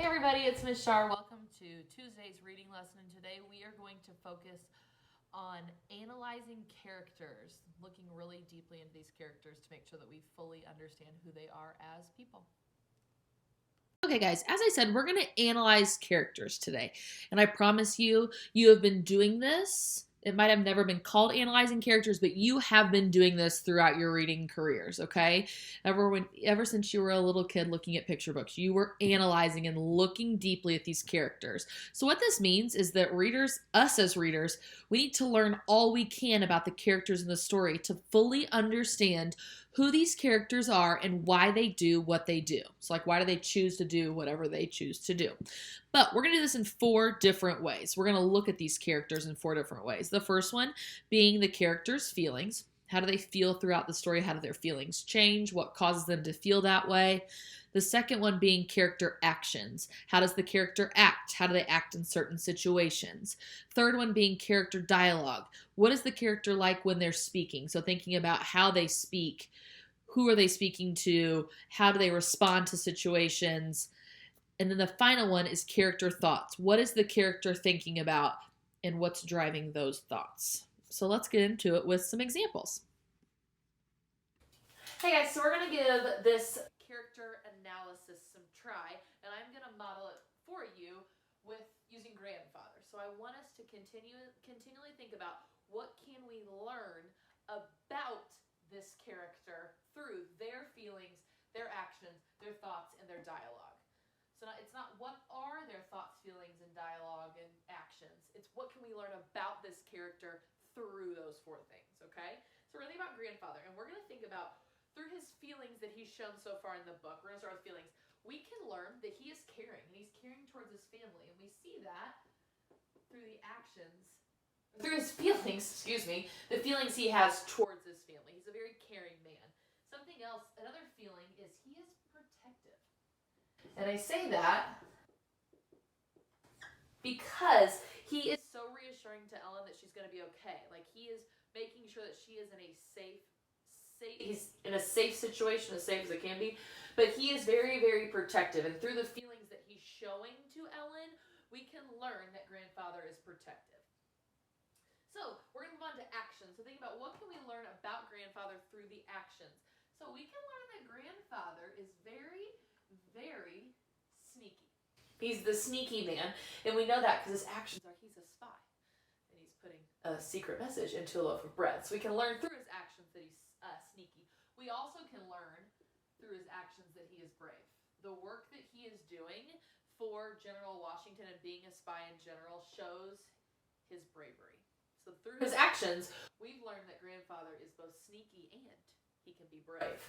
Hey everybody, it's Miss Shar. Welcome to Tuesday's reading lesson. And today we are going to focus on analyzing characters, looking really deeply into these characters to make sure that we fully understand who they are as people. Okay, guys, as I said, we're going to analyze characters today. And I promise you, you have been doing this. It might have never been called analyzing characters, but you have been doing this throughout your reading careers, okay? Ever since you were a little kid looking at picture books, you were analyzing and looking deeply at these characters. So what this means is that readers, us as readers, we need to learn all we can about the characters in the story to fully understand who these characters are and why they do what they do. So like, why do they choose to do whatever they choose to do? But we're going to do this in 4 different ways. We're going to look at these characters in 4 different ways. The first one being the characters' feelings. How do they feel throughout the story? How do their feelings change? What causes them to feel that way? The second one being character actions. How does the character act? How do they act in certain situations? Third one being character dialogue. What is the character like when they're speaking? So thinking about how they speak, who are they speaking to? How do they respond to situations? And then the final one is character thoughts. What is the character thinking about and what's driving those thoughts? So let's get into it with some examples. Hey guys, so we're going to give this character analysis some try, and I'm going to model it for you with using grandfather. So I want us to continually think about what can we learn about this character through their feelings, their actions, their thoughts, and their dialogue. So it's not what are their thoughts, feelings, and dialogue and actions. It's what can we learn about this character through those 4 things, okay? So we're going to think about grandfather, and we're going to think about through his feelings that he's shown so far in the book. We're going to start with feelings. We can learn that he is caring, and he's caring towards his family, and we see that through the actions, through his feelings, the feelings he has towards his family. He's a very caring man. Something else, another feeling is he is protective. And I say that because he is so reassuring to Ellen that she's going to be okay. Like, he is making sure that she is in a he's in a safe situation, as safe as it can be, but he is very, very protective. And through the feelings that he's showing to Ellen, we can learn that grandfather is protective. So we're going to move on to actions. So think about what can we learn about grandfather through the actions. So we can learn that grandfather is very, very sneaky. He's the sneaky man, and we know that because his actions are he's a spy, and he's putting a secret message into a loaf of bread. So we can learn through his actions that he's sneaky. We also can learn through his actions that he is brave. The work that he is doing for General Washington and being a spy in general shows his bravery. So through his actions, we've learned that grandfather is both sneaky and he can be brave.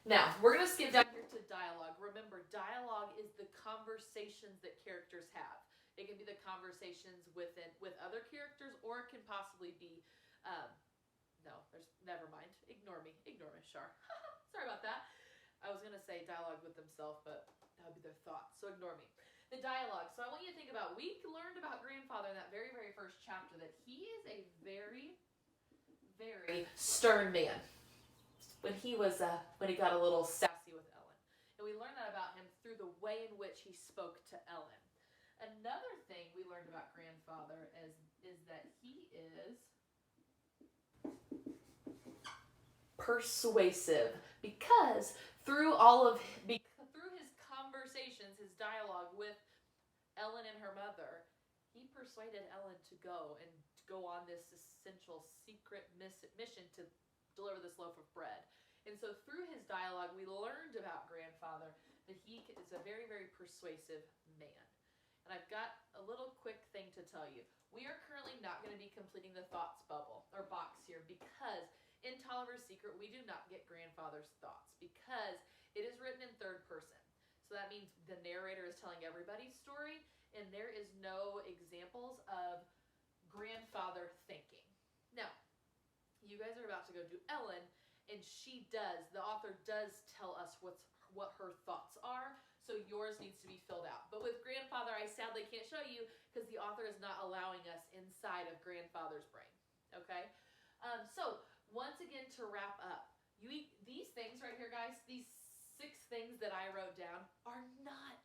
Now, we're going to skip down here to dialogue. Remember, dialogue is the conversations that characters have. It can be the conversations with other characters, or it can possibly be, never mind. Ignore me, Shar. Sorry about that. I was going to say dialogue with themselves, but that would be their thoughts, so ignore me. The dialogue. So I want you to think about, we learned about grandfather in that very, very first chapter that he is a very, very stern man. When he got a little sassy with Ellen. And we learned that about him through the way in which he spoke to Ellen. Another thing we learned about grandfather is that he is persuasive, because through his conversations, his dialogue with Ellen and her mother, he persuaded Ellen to go on this essential secret mission to deliver this loaf of bread. And so through his dialogue, we learned about grandfather that he is a very, very persuasive man. And I've got a little quick thing to tell you. We are currently not going to be completing the thoughts bubble or box here, because in Toliver's Secret, we do not get grandfather's thoughts because it is written in 3rd person. So that means the narrator is telling everybody's story, and there is no examples of grandfather thinking. Now, you guys are about to go do Ellen, and the author does tell us what her thoughts are, so yours needs to be filled out. But with grandfather, I sadly can't show you because the author is not allowing us inside of grandfather's brain, okay? So once again, to wrap up, these things right here, guys, these 6 things that I wrote down are not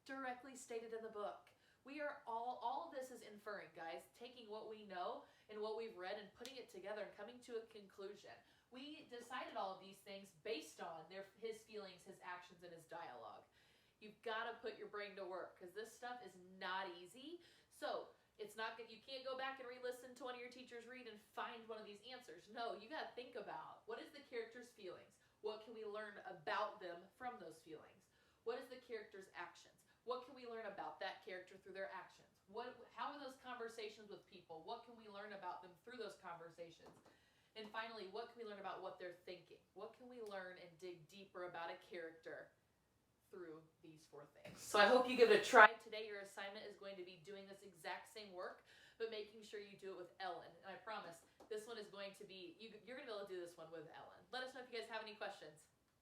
directly directly stated in the book. We are all of this is inferring, guys, taking what we know and what we've read and putting it together and coming to a conclusion. We decided all of these things based on his feelings, his actions, and his dialogue. You've got to put your brain to work because this stuff is not easy. So it's not you can't go back and re-listen to one of your teachers read and find one of these answers. No, you got to think about what is the character's feelings? What can we learn about them from those feelings? What is the character's actions? What can we learn about that character through their actions? How are those conversations with people? What can we learn about them through those conversations? And finally, what can we learn about what they're thinking? What can we learn and dig deeper about a character through these 4 things? So I hope you give it a try. Today your assignment is going to be doing this exact same work, but making sure you do it with Ellen. And I promise this one is going to be, you're going to be able to do this one with Ellen. Let us know if you guys have any questions.